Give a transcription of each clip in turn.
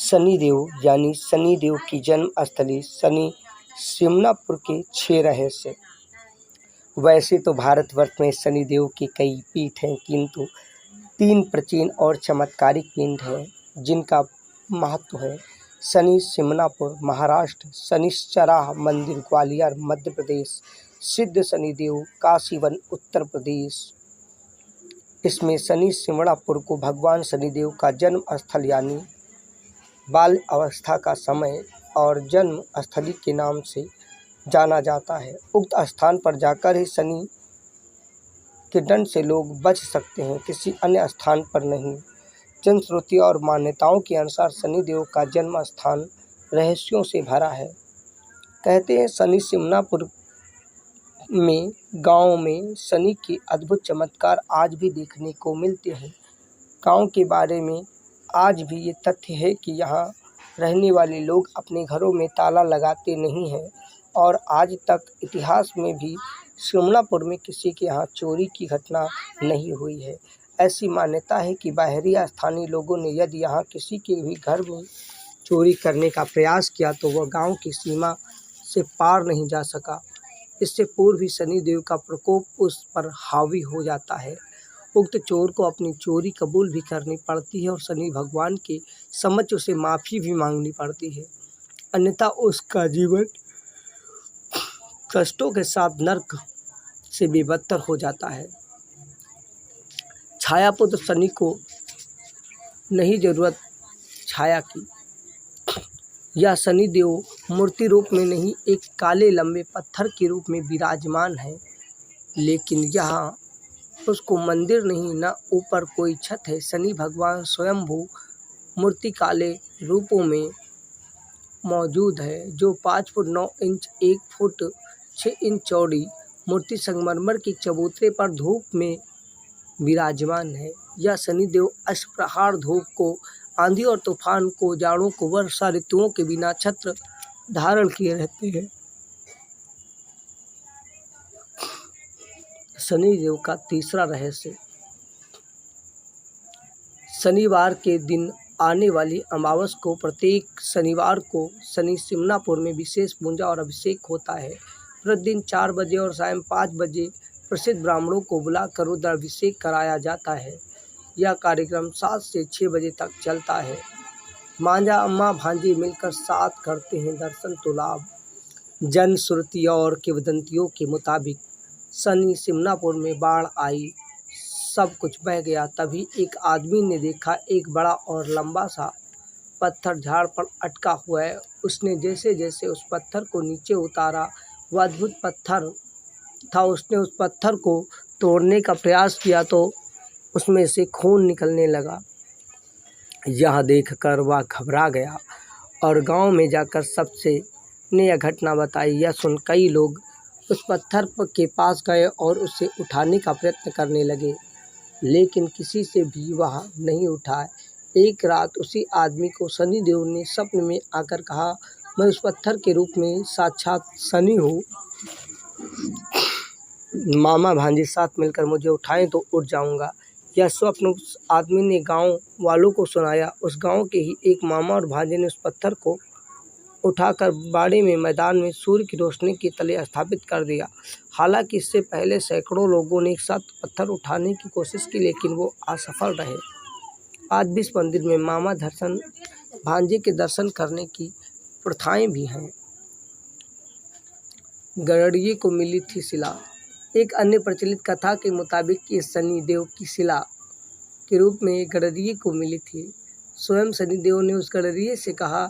शनिदेव यानी शनिदेव की जन्म स्थली शनि सिमनापुर के 6 रहस्य। वैसे तो भारतवर्ष में शनिदेव की कई पीठ हैं, किंतु 3 प्राचीन और चमत्कारिक पीठ हैं जिनका महत्व है। शनि सिमनापुर महाराष्ट्र, शनिश्चराह मंदिर ग्वालियर मध्य प्रदेश, सिद्ध शनिदेव काशीवन उत्तर प्रदेश। इसमें शनि सिमनापुर को भगवान शनिदेव का जन्म स्थल यानी बाल अवस्था का समय और जन्म स्थली के नाम से जाना जाता है। उक्त स्थान पर जाकर ही शनि के दंड से लोग बच सकते हैं, किसी अन्य स्थान पर नहीं। जनश्रुति और मान्यताओं के अनुसार शनिदेव का जन्म स्थान रहस्यों से भरा है। कहते हैं शनि सिमनापुर में गांव में शनि के अद्भुत चमत्कार आज भी देखने को मिलते हैं। गांव के बारे में आज भी ये तथ्य है कि यहाँ रहने वाले लोग अपने घरों में ताला लगाते नहीं हैं और आज तक इतिहास में भी सिमनापुर में किसी के यहाँ चोरी की घटना नहीं हुई है। ऐसी मान्यता है कि बाहरी स्थानीय लोगों ने यदि यहाँ किसी के भी घर में चोरी करने का प्रयास किया तो वह गांव की सीमा से पार नहीं जा सका। इससे पूर्व ही शनिदेव का प्रकोप उस पर हावी हो जाता है। उक्त चोर को अपनी चोरी कबूल भी करनी पड़ती है और शनि भगवान के समक्ष उसे माफ़ी भी मांगनी पड़ती है, अन्यथा उसका जीवन कष्टों के साथ नर्क से भी बदतर हो जाता है। छायापुत्र शनि को नहीं जरूरत छाया की। यह शनिदेव मूर्ति रूप में नहीं, एक काले लंबे पत्थर के रूप में विराजमान है, लेकिन यहाँ उसको मंदिर नहीं, न ऊपर कोई छत है। शनि भगवान स्वयंभू मूर्ति काले रूपों में मौजूद है, जो 5 फुट 9 इंच 1 फुट 6 इंच चौड़ी मूर्ति संगमरमर के चबूतरे पर धूप में विराजमान है। यह शनिदेव अष्टप्रहार धूप को, आंधी और तूफान को, जाड़ों को, वर्षा ऋतुओं के बिना छत्र धारण किए रहते हैं। शनिदेव का तीसरा रहस्य। शनिवार के दिन आने वाली अमावस को प्रत्येक शनिवार को शनि सिमनापुर में विशेष पूजा और अभिषेक होता है। प्रतिदिन 4 बजे और सायं 5 बजे प्रसिद्ध ब्राह्मणों को बुलाकर रुद्राभिषेक कराया जाता है। यह कार्यक्रम 7 से 6 बजे तक चलता है। मांझा अम्मा भांजे मिलकर साथ करते हैं दर्शन तो लाभ। जनश्रुति और किंवदंतियों के मुताबिक शनि सिमनापुर में बाढ़ आई, सब कुछ बह गया। तभी एक आदमी ने देखा एक बड़ा और लंबा सा पत्थर झाड़ पर अटका हुआ है। उसने जैसे जैसे उस पत्थर को नीचे उतारा, वह अद्भुत पत्थर था। उसने उस पत्थर को तोड़ने का प्रयास किया तो उसमें से खून निकलने लगा। यह देखकर वह घबरा गया और गांव में जाकर सबसे ने यह घटना बताई। यह सुन कई लोग उस पत्थर के पास गए और उसे उठाने का प्रयत्न करने लगे, लेकिन किसी से भी वह नहीं उठा। एक रात उसी आदमी को शनिदेव ने स्वप्न में आकर कहा, मैं उस पत्थर के रूप में साक्षात शनि हूँ, मामा भांजे साथ मिलकर मुझे उठाएं तो उठ जाऊंगा। यह स्वप्न उस आदमी ने गांव वालों को सुनाया। उस गांव के ही एक मामा और भांजे ने उस पत्थर को उठाकर बाड़े में मैदान में सूर्य की रोशनी के तले स्थापित कर दिया। हालांकि इससे पहले सैकड़ों लोगों ने एक साथ पत्थर उठाने की कोशिश की, लेकिन वो असफल रहे। आज भी इस मंदिर में मामा दर्शन भांजे के दर्शन करने की प्रथाएं भी हैं। गड़रिये को मिली थी शिला। एक अन्य प्रचलित कथा के मुताबिक इस शनिदेव की शिला के रूप में गड़रिये को मिली थी। स्वयं शनिदेव ने उस गड़रिये से कहा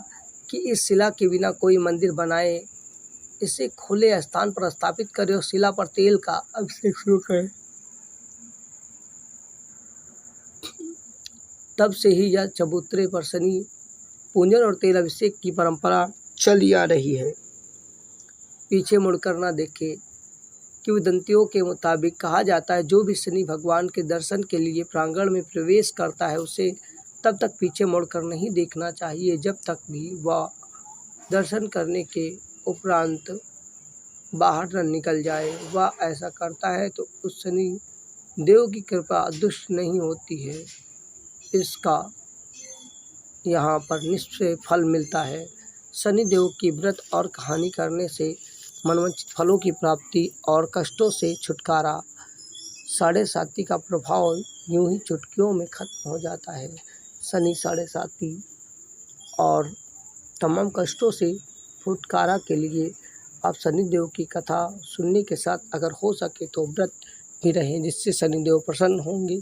कि इस शिला के बिना कोई मंदिर बनाए, इसे खुले स्थान पर स्थापित करें और शिला पर तेल का अभिषेक शुरू करें। तब से ही यह चबूतरे पर शनि पूजन और तेल अभिषेक की परंपरा चली आ रही है। पीछे मुड़कर न देखे। किंवदंतियों के मुताबिक कहा जाता है, जो भी शनि भगवान के दर्शन के लिए प्रांगण में प्रवेश करता है उसे तब तक पीछे मुड़कर नहीं देखना चाहिए जब तक भी वह दर्शन करने के उपरांत बाहर न निकल जाए। वह ऐसा करता है तो उस शनि देव की कृपा दुष्ट नहीं होती है। इसका यहाँ पर निश्चय फल मिलता है। शनिदेव की व्रत और कहानी करने से मनोवांछित फलों की प्राप्ति और कष्टों से छुटकारा। साढ़े साती का प्रभाव यूं ही चुटकियों में खत्म हो जाता है। शनि साढ़े साती और तमाम कष्टों से छुटकारा के लिए आप शनिदेव की कथा सुनने के साथ अगर हो सके तो व्रत भी रहें, जिससे शनिदेव प्रसन्न होंगे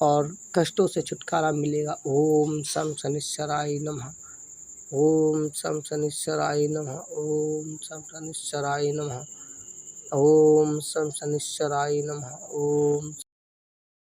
और कष्टों से छुटकारा मिलेगा। ओम शं शनिश्चराय नमः। ओम शं शनिश्चराय नमः। ओम शं शनिश्चराय नमः। ओम शं शनिश्चराय नमः। ओम